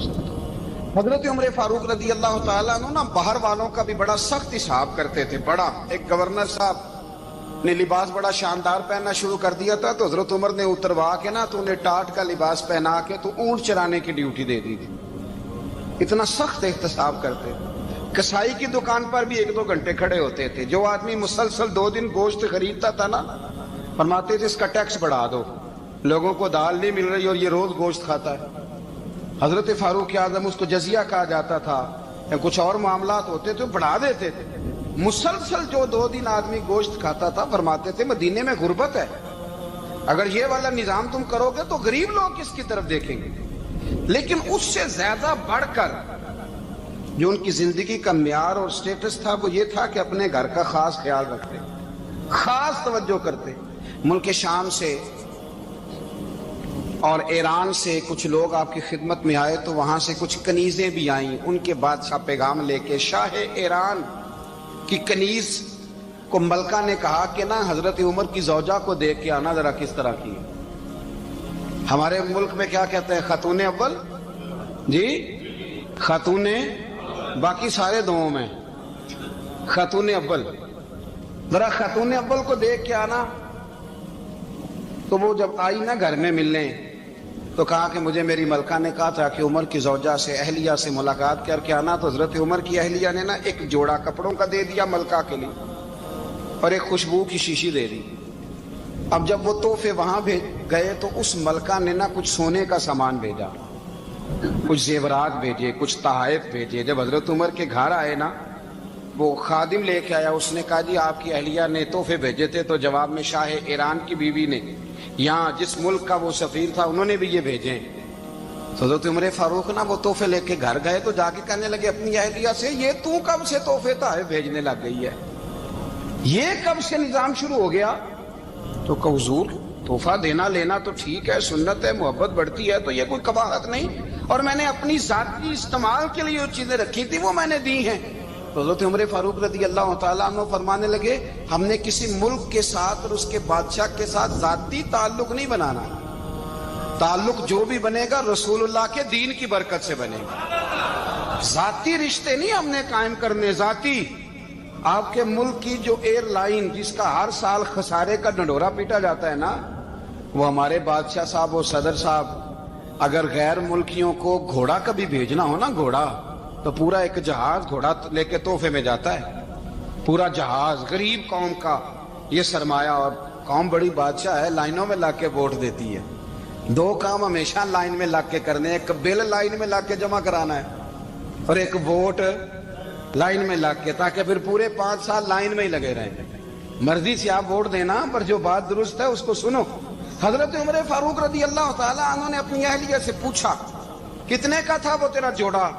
حضرت عمر فاروق رضی اللہ تعالیٰ عنہ نا باہر والوں کا بھی بڑا سخت حساب کرتے تھے۔ بڑا ایک گورنر صاحب نے لباس بڑا شاندار پہننا شروع کر دیا تھا تو حضرت عمر نے اتروا کے نا تو انہیں ٹاٹ کا لباس پہنا کے تو اونٹ چرانے کی ڈیوٹی دے دی تھی۔ اتنا سخت احتساب کرتے تھے۔ کسائی کی دکان پر بھی 1-2 گھنٹے کھڑے ہوتے تھے۔ جو آدمی مسلسل 2 دن گوشت خریدتا تھا نا، فرماتے تھے اس کا ٹیکس بڑھا دو، لوگوں کو دال نہیں مل رہی اور یہ روز گوشت کھاتا ہے۔ حضرت فاروق اعظم اس کو جزیہ کہا جاتا تھا یا کچھ اور معاملات ہوتے تو بڑھا دیتے تھے. مسلسل جو 2 دن آدمی گوشت کھاتا تھا فرماتے تھے مدینے میں غربت ہے, اگر یہ والا نظام تم کرو گے تو غریب لوگ کس کی طرف دیکھیں گے. لیکن اس سے زیادہ بڑھ کر جو ان کی زندگی کا معیار اور سٹیٹس تھا وہ یہ تھا کہ اپنے گھر کا خاص خیال رکھتے, خاص توجہ کرتے. ملک شام سے اور ایران سے کچھ لوگ آپ کی خدمت میں آئے تو وہاں سے کچھ کنیزیں بھی آئیں. ان کے بادشاہ پیغام لے کے شاہ ایران کی کنیز کو ملکہ نے کہا کہ نا حضرت عمر کی زوجہ کو دیکھ کے آنا ذرا کس طرح کی. ہمارے ملک میں کیا کہتے ہیں, خاتون اول جی, خاتون باقی سارے دووں میں خاتون اول, ذرا خاتون اول کو دیکھ کے آنا. تو وہ جب آئی نا گھر میں ملنے تو کہا کہ مجھے میری ملکہ نے کہا تھا کہ عمر کی زوجہ سے اہلیہ سے ملاقات کر کے آنا. تو حضرت عمر کی اہلیہ نے نا ایک جوڑا کپڑوں کا دے دیا ملکہ کے لیے اور ایک خوشبو کی شیشی دے دی. اب جب وہ تحفے وہاں گئے تو اس ملکہ نے نا کچھ سونے کا سامان بھیجا, کچھ زیورات بھیجے, کچھ تحائف بھیجے. جب حضرت عمر کے گھر آئے نا وہ خادم لے کے آیا, اس نے کہا جی آپ کی اہلیہ نے تحفے بھیجے تھے. تو جواب میں شاہ ایران کی بیوی نے یہاں جس ملک کا وہ سفیر تھا انہوں نے بھی یہ بھیجے. تو حضرت عمر فاروق نا وہ تحفے لے کے گھر گئے تو جا کے کہنے لگے اپنی اہلیہ سے یہ تو کب سے تحفے تحائف بھیجنے لگ گئی ہے, یہ کب سے نظام شروع ہو گیا. تو کہ حضور تحفہ دینا لینا تو ٹھیک ہے, سنت ہے, محبت بڑھتی ہے, تو یہ کوئی قباحت نہیں, اور میں نے اپنی ذاتی استعمال کے لیے جو چیزیں رکھی تھی وہ میں نے دی ہیں. تو حضرت عمر فاروق رضی اللہ تعالیٰ عنہ فرمانے لگے ہم نے کسی ملک کے ساتھ اور اس کے بادشاہ کے ساتھ ذاتی تعلق نہیں بنانا, تعلق جو بھی بنے گا رسول اللہ کے دین کی برکت سے بنے گا. ذاتی رشتے نہیں ہم نے قائم کرنے. ذاتی آپ کے ملک کی جو ایئر لائن جس کا ہر سال خسارے کا ڈنڈورا پیٹا جاتا ہے نا, وہ ہمارے بادشاہ صاحب اور صدر صاحب اگر غیر ملکیوں کو گھوڑا کبھی بھیجنا ہو نا, گھوڑا, تو پورا ایک جہاز گھوڑا لے کے تحفے میں جاتا ہے, پورا جہاز. غریب قوم کا یہ سرمایہ, اور قوم بڑی بادشاہ ہے, لائنوں میں لا کے ووٹ دیتی ہے. 2 کام ہمیشہ لائن میں لا کے کرنے, ایک بل لائن میں لا کے جمع کرانا ہے اور ایک ووٹ لائن میں لا کے, تاکہ پھر پورے 5 سال لائن میں ہی لگے رہیں. مرضی سے آپ ووٹ دینا, پر جو بات درست ہے اس کو سنو. حضرت عمر فاروق رضی اللہ تعالیٰ عنہ نے اپنی اہلیہ سے پوچھا کتنے کا تھا وہ تیرا جوڑا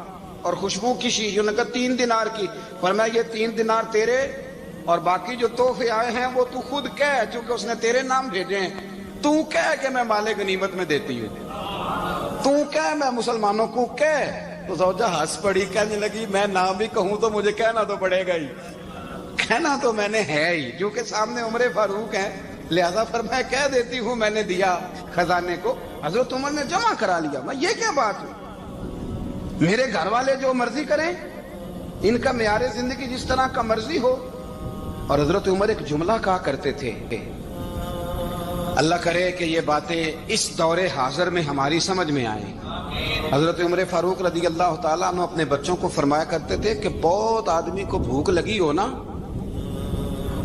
اور خوشبو کی شیشی؟ انہوں نے کہا 3 دینار کی. فرمایا یہ 3 دینار تیرے اور باقی جو تحفے آئے ہیں وہ تو خود کہہ, چونکہ اس نے تیرے نام بھیجے ہیں, تو کہہ کہ میں مال غنیمت میں دیتی ہوں, تو کہہ میں مسلمانوں کو کہہ. تو زوجہ ہنس پڑی, کہنے لگی میں نام بھی کہوں تو مجھے کہنا تو پڑے گا ہی, کہنا تو میں نے ہے ہی, کیونکہ سامنے عمر فاروق ہیں, لہذا فرمایا کہہ دیتی ہوں میں نے دیا خزانے کو. حضرت عمر نے جمع کرا لیا. میں یہ کیا بات ہے, میرے گھر والے جو مرضی کریں, ان کا معیار زندگی جس طرح کا مرضی ہو. اور حضرت عمر ایک جملہ کہا کرتے تھے, اللہ کرے کہ یہ باتیں اس دور حاضر میں ہماری سمجھ میں آئیں. حضرت عمر فاروق رضی اللہ تعالیٰ عنہ اپنے بچوں کو فرمایا کرتے تھے کہ بہت آدمی کو بھوک لگی ہو نا,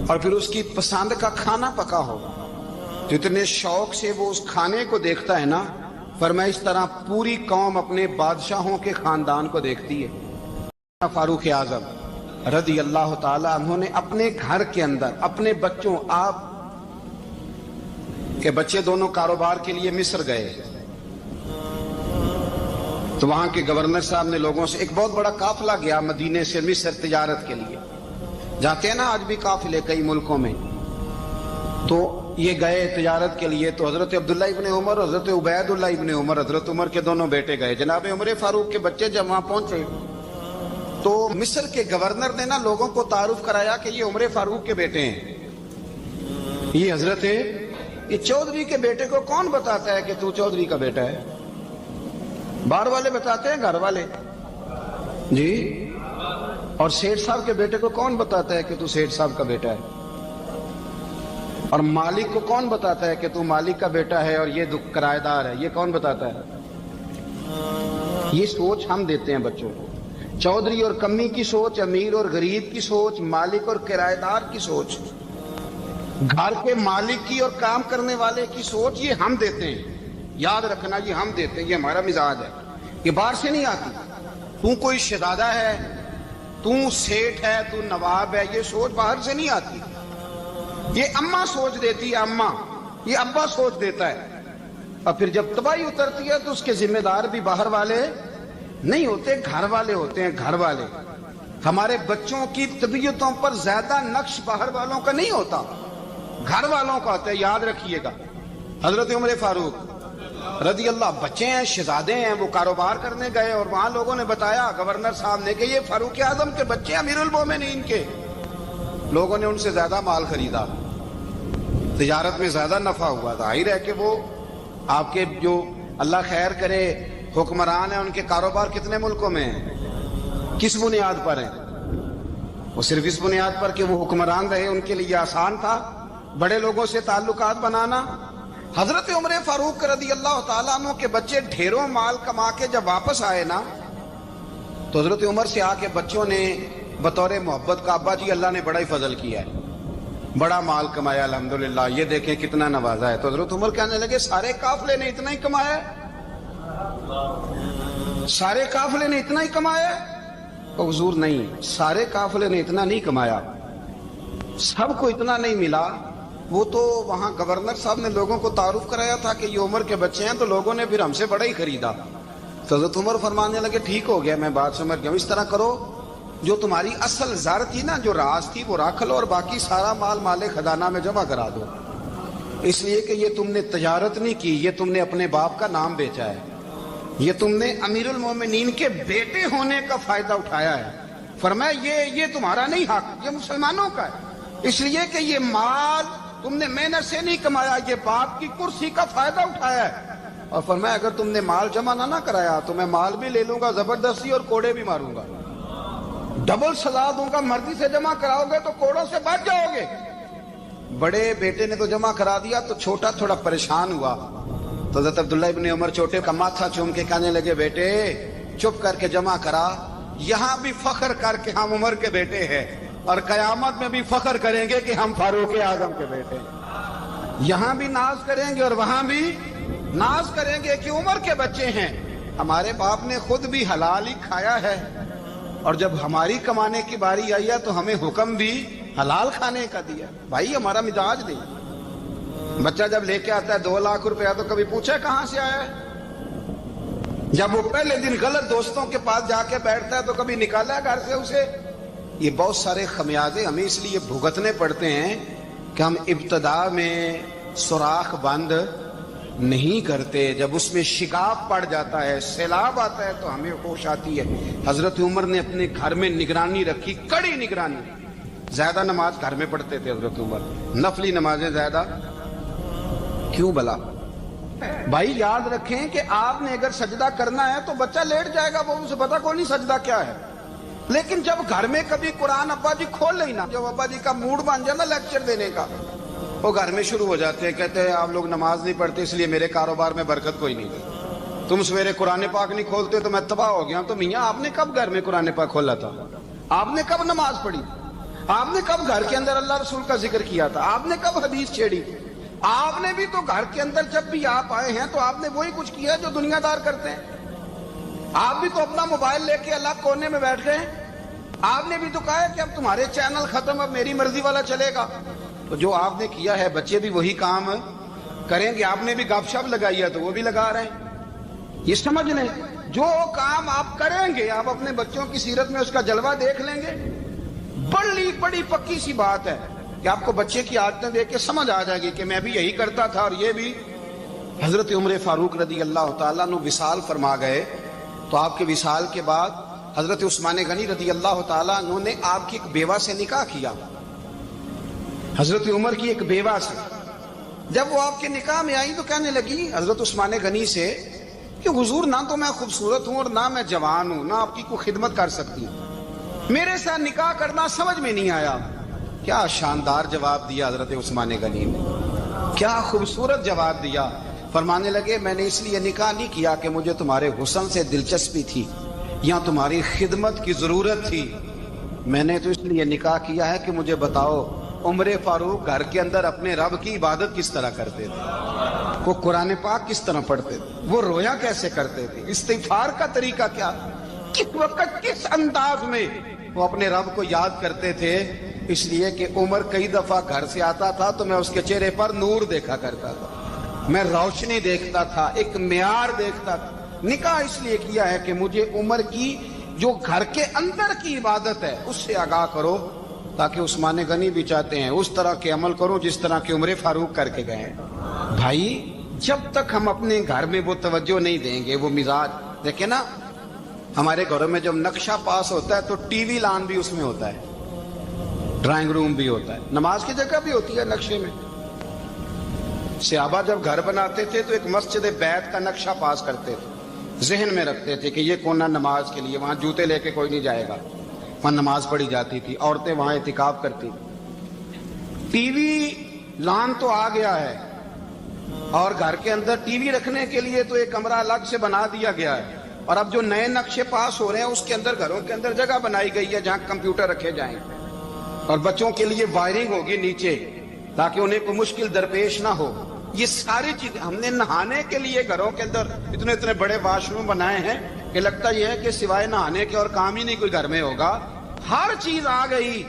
اور پھر اس کی پسند کا کھانا پکا ہو, تو اتنے شوق سے وہ اس کھانے کو دیکھتا ہے نا, فرمایا اس طرح پوری قوم اپنے بادشاہوں کے خاندان کو دیکھتی ہے. فاروق اعظم رضی اللہ تعالیٰ عنہ نے اپنے گھر کے اندر اپنے بچوں, آپ کے بچے دونوں کاروبار کے لیے مصر گئے, تو وہاں کے گورنر صاحب نے لوگوں سے, ایک بہت بڑا قافلہ گیا مدینے سے مصر تجارت کے لیے, جاتے ہیں نا آج بھی قافلے کئی ملکوں میں, تو یہ گئے تجارت کے لیے. تو حضرت عبداللہ ابن عمر اور حضرت عبید اللہ ابن عمر, حضرت عمر کے دونوں بیٹے گئے. جناب عمر فاروق کے بچے جب وہاں پہنچے تو مصر کے گورنر نے نا لوگوں کو تعارف کرایا کہ یہ عمر فاروق کے بیٹے ہیں. یہ حضرت, یہ چودھری کے بیٹے کو کون بتاتا ہے کہ تو چودھری کا بیٹا ہے؟ باہر والے بتاتے ہیں, گھر والے جی. اور سیٹھ صاحب کے بیٹے کو کون بتاتا ہے کہ تو سیٹھ صاحب کا بیٹا ہے؟ اور مالک کو کون بتاتا ہے کہ تو مالک کا بیٹا ہے اور یہ کرایہ دار ہے؟ یہ کون بتاتا ہے؟ یہ سوچ ہم دیتے ہیں بچوں کو. چودھری اور کمی کی سوچ, امیر اور غریب کی سوچ, مالک اور کرایہ دار کی سوچ, گھر کے مالک کی اور کام کرنے والے کی سوچ, یہ ہم دیتے ہیں. یاد رکھنا, یہ ہم دیتے ہیں, یہ ہمارا مزاج ہے. یہ باہر سے نہیں آتی. تو کوئی شہزادہ ہے, تو سیٹ ہے, تو نواب ہے, یہ سوچ باہر سے نہیں آتی. یہ اماں سوچ دیتی ہے, اماں, یہ ابا سوچ دیتا ہے. اور پھر جب تباہی اترتی ہے تو اس کے ذمہ دار بھی باہر والے نہیں ہوتے, گھر والے ہوتے ہیں, گھر والے. ہمارے بچوں کی طبیعتوں پر زیادہ نقش باہر والوں کا نہیں ہوتا, گھر والوں کا ہوتا ہے. یاد رکھیے گا, حضرت عمر فاروق رضی اللہ, بچے ہیں, شہزادے ہیں, وہ کاروبار کرنے گئے اور وہاں لوگوں نے بتایا گورنر صاحب نے کہ یہ فاروق اعظم کے بچے, امیر المومنین کے. لوگوں نے ان سے زیادہ مال خریدا, تجارت میں زیادہ نفع ہوا. ظاہر ہے کہ وہ آپ کے جو اللہ خیر کرے حکمران ہیں, ان کے کاروبار کتنے ملکوں میں ہیں, کس بنیاد پر ہیں؟ وہ صرف اس بنیاد پر کہ وہ حکمران رہے, ان کے لیے آسان تھا بڑے لوگوں سے تعلقات بنانا. حضرت عمر فاروق رضی اللہ تعالیٰ عنہ کے بچے ڈھیروں مال کما کے جب واپس آئے نا, تو حضرت عمر سے آ کے بچوں نے بطور محبت کا, ابا جی اللہ نے بڑا ہی فضل کیا ہے, بڑا مال کمایا الحمدللہ, یہ دیکھیں کتنا نوازا ہے. تو حضرت عمر کہنے لگے سارے قافلے نے اتنا ہی کمایا ہے, سارے قافلے نے اتنا ہی کمایا ہے؟ تو حضور نہیں, سارے قافلے نے اتنا نہیں کمایا, سب کو اتنا نہیں ملا. وہ تو وہاں گورنر صاحب نے لوگوں کو تعارف کرایا تھا کہ یہ عمر کے بچے ہیں, تو لوگوں نے پھر ہم سے بڑا ہی خریدا. تو حضرت عمر فرمانے لگے ٹھیک ہو گیا, میں بات سمجھ گیا, اس طرح کرو جو تمہاری اصل زر تھی نا, جو راز تھی, وہ رکھ لو اور باقی سارا مال مال خزانہ میں جمع کرا دو. اس لیے کہ یہ تم نے تجارت نہیں کی, یہ تم نے اپنے باپ کا نام بیچا ہے, یہ تم نے امیر المومنین کے بیٹے ہونے کا فائدہ اٹھایا ہے. فرمایا یہ تمہارا نہیں حق, یہ مسلمانوں کا ہے. اس لیے کہ یہ مال تم نے محنت سے نہیں کمایا, یہ باپ کی کرسی کا فائدہ اٹھایا ہے. اور فرمایا اگر تم نے مال جمع نہ کرایا تو میں مال بھی لے لوں گا زبردستی اور کوڑے بھی ماروں گا, ڈبل سزا دوں گا. مرضی سے جمع کراؤ گے تو کوڑوں سے بچ جاؤ گے. بڑے بیٹے نے تو جمع کرا دیا, تو چھوٹا تھوڑا پریشان ہوا. تو حضرت عبداللہ ابن عمر چھوٹے کا ماتھا چوم کے کہنے لگے بیٹے چپ کر کے جمع کرا, یہاں بھی فخر کر کے ہم عمر کے بیٹے ہیں, اور قیامت میں بھی فخر کریں گے کہ ہم فاروق اعظم کے بیٹے ہیں. یہاں بھی ناز کریں گے اور وہاں بھی ناز کریں گے کہ عمر کے بچے ہیں. ہمارے باپ نے خود بھی حلال ہی کھایا ہے, اور جب ہماری کمانے کی باری آئی ہے تو ہمیں حکم بھی حلال کھانے کا دیا. بھائی ہمارا مزاج نہیں. بچہ جب لے کے آتا ہے 2 لاکھ روپیہ تو کبھی پوچھے کہاں سے آیا ہے؟ جب وہ پہلے دن غلط دوستوں کے پاس جا کے بیٹھتا ہے تو کبھی نکالا ہے گھر سے اسے؟ یہ بہت سارے خمیازے ہمیں اس لیے بھگتنے پڑتے ہیں کہ ہم ابتدا میں سوراخ بند نہیں کرتے. جب اس میں شگاف پڑ جاتا ہے, سیلاب آتا ہے, تو ہمیں ہوش آتی ہے. حضرت عمر نے اپنے گھر میں نگرانی رکھی, کڑی نگرانی. زیادہ نماز گھر میں پڑھتے تھے حضرت عمر, نفلی نمازیں زیادہ کیوں بلا؟ بھائی یاد رکھیں کہ آپ نے اگر سجدہ کرنا ہے تو بچہ لیٹ جائے گا, وہ اسے پتا کوئی نہیں سجدہ کیا ہے. لیکن جب گھر میں کبھی قرآن ابا جی کھول لیں نا, جب ابا جی کا موڈ بن جائے نا لیکچر دینے کا, وہ گھر میں شروع ہو جاتے ہیں, کہتے ہیں آپ لوگ نماز نہیں پڑھتے اس لیے میرے کاروبار میں برکت کوئی نہیں ہے. تم سویرے قرآن پاک نہیں کھولتے تو میں تباہ ہو گیا. تو میاں آپ نے کب گھر میں قرآن پاک کھولا تھا؟ آپ نے کب نماز پڑھی؟ آپ نے کب گھر کے اندر اللہ رسول کا ذکر کیا تھا؟ آپ نے کب حدیث چھیڑی؟ آپ نے بھی تو گھر کے اندر جب بھی آپ آئے ہیں تو آپ نے وہی کچھ کیا جو دنیا دار کرتے ہیں. آپ بھی تو اپنا موبائل لے کے الگ کونے میں بیٹھ گئے. آپ نے بھی تو کہا ہے کہ اب تمہارے چینل ختم, اب میری مرضی والا چلے گا. تو جو آپ نے کیا ہے بچے بھی وہی کام کریں گے. آپ نے بھی گپ شپ لگائی ہے تو وہ بھی لگا رہے ہیں. یہ سمجھ لیں جو کام آپ کریں گے آپ اپنے بچوں کی سیرت میں اس کا جلوہ دیکھ لیں گے. بڑی پکی سی بات ہے کہ آپ کو بچے کی عادتیں دیکھ کے سمجھ آ جائے گی کہ میں بھی یہی کرتا تھا اور یہ بھی. حضرت عمر فاروق رضی اللہ تعالیٰ عنہ وصال فرما گئے, تو آپ کے وصال کے بعد حضرت عثمان غنی رضی اللہ تعالیٰ عنہ نے آپ کی ایک بیوہ سے نکاح کیا, حضرت عمر کی ایک بیوہ سے. جب وہ آپ کے نکاح میں آئی تو کہنے لگی حضرت عثمان غنی سے کہ حضور نہ تو میں خوبصورت ہوں اور نہ میں جوان ہوں, نہ آپ کی کوئی خدمت کر سکتی ہوں, میرے ساتھ نکاح کرنا سمجھ میں نہیں آیا. کیا شاندار جواب دیا حضرت عثمان غنی نے, کیا خوبصورت جواب دیا. فرمانے لگے میں نے اس لیے نکاح نہیں کیا کہ مجھے تمہارے حسن سے دلچسپی تھی یا تمہاری خدمت کی ضرورت تھی, میں نے تو اس لیے نکاح کیا ہے کہ مجھے بتاؤ عمر فاروق گھر کے اندر اپنے رب کی عبادت کس طرح کرتے تھے. وہ قرآن پاک کس طرح پڑھتے تھے, وہ رویا کیسے کرتے تھے, استغفار کا طریقہ کیا, کس وقت کس انداز میں وہ اپنے رب کو یاد کرتے تھے. اس لیے کہ عمر کئی دفعہ گھر سے آتا تھا تو میں اس کے چہرے پر نور دیکھا کرتا تھا, میں روشنی دیکھتا تھا, ایک معیار دیکھتا تھا. نکاح اس لیے کیا ہے کہ مجھے عمر کی جو گھر کے اندر کی عبادت ہے اس سے آگاہ کرو, تاکہ عثمان غنی بھی چاہتے ہیں اس طرح کے عمل کرو جس طرح کے عمر فاروق کر کے گئے. بھائی جب تک ہم اپنے گھر میں وہ توجہ نہیں دیں گے, وہ مزاج دیکھیں نا, ہمارے گھروں میں جب نقشہ پاس ہوتا ہے تو ٹی وی لان بھی اس میں ہوتا ہے, ڈرائنگ روم بھی ہوتا ہے, نماز کی جگہ بھی ہوتی ہے نقشے میں. صحابہ جب گھر بناتے تھے تو ایک مسجد بیت کا نقشہ پاس کرتے تھے, ذہن میں رکھتے تھے کہ یہ کونا نماز کے لیے, وہاں جوتے لے کے کوئی نہیں جائے گا, وہاں نماز پڑھی جاتی تھی, عورتیں وہاں اعتکاف کرتی تھی. ٹی وی لان تو آ گیا ہے, اور گھر کے اندر ٹی وی رکھنے کے لیے تو ایک کمرہ الگ سے بنا دیا گیا ہے, اور اب جو نئے نقشے پاس ہو رہے ہیں اس کے اندر گھروں کے اندر جگہ بنائی گئی ہے جہاں کمپیوٹر رکھے جائیں, اور بچوں کے لیے وائرنگ ہوگی نیچے تاکہ انہیں کوئی مشکل درپیش نہ ہو. یہ ساری چیزیں ہم نے نہانے کے لیے گھروں کے اندر اتنے اتنے بڑے واش روم بنائے ہیں کہ لگتا یہ ہے کہ سوائے نہانے کے اور کام ہی نہیں کوئی گھر میں ہوگا. ہر چیز آ گئی,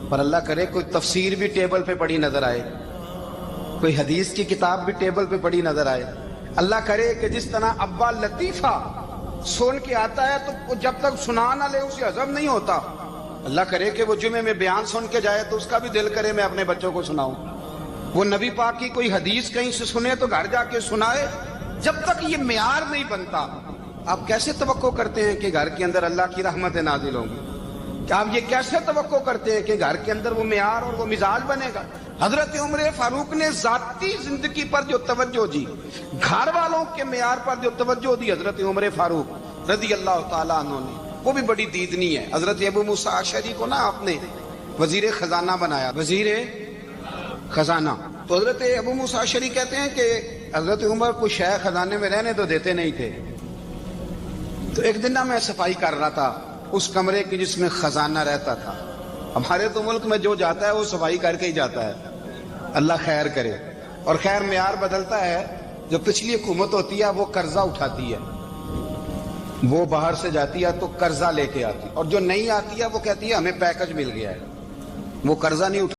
پر اللہ کرے کوئی تفسیر بھی ٹیبل پہ پڑی نظر آئے, کوئی حدیث کی کتاب بھی ٹیبل پہ پڑی نظر آئے. اللہ کرے کہ جس طرح ابا لطیفہ سن کے آتا ہے تو جب تک سنا نہ لے اسے ہضم نہیں ہوتا. اللہ کرے کہ وہ جمعے میں بیان سن کے جائے تو اس کا بھی دل کرے میں اپنے بچوں کو سناؤں. وہ نبی پاک کی کوئی حدیث کہیں سے سنے تو گھر جا کے سنائے. جب تک یہ معیار نہیں بنتا, آپ کیسے توقع کرتے ہیں کہ گھر کے اندر اللہ کی رحمتیں نازل ہوں گی؟ کیا آپ یہ کیسے توقع کرتے ہیں کہ گھر کے اندر وہ معیار اور وہ مزاج بنے گا؟ حضرت عمر فاروق نے ذاتی زندگی پر جو توجہ دی, گھر والوں کے معیار پر جو توجہ دی حضرت عمر فاروق رضی اللہ تعالیٰ عنہ نے, وہ بھی بڑی دیدنی ہے. حضرت ابو موسیٰ اشعری کو نا آپ نے وزیر خزانہ بنایا, وزیر خزانہ. تو حضرت ابو موسیٰ اشعری کہتے ہیں کہ حضرت عمر کو شیخ خزانے میں رہنے تو دیتے نہیں تھے. تو ایک دن نا میں صفائی کر رہا تھا اس کمرے کی جس میں خزانہ رہتا تھا. ہمارے تو ملک میں جو جاتا ہے وہ صفائی کر کے ہی جاتا ہے, اللہ خیر کرے. اور خیر معیار بدلتا ہے, جو پچھلی حکومت ہوتی ہے وہ قرضہ اٹھاتی ہے, وہ باہر سے جاتی ہے تو قرضہ لے کے آتی, اور جو نہیں آتی ہے وہ کہتی ہے ہمیں پیکج مل گیا ہے, وہ قرضہ نہیں اٹھا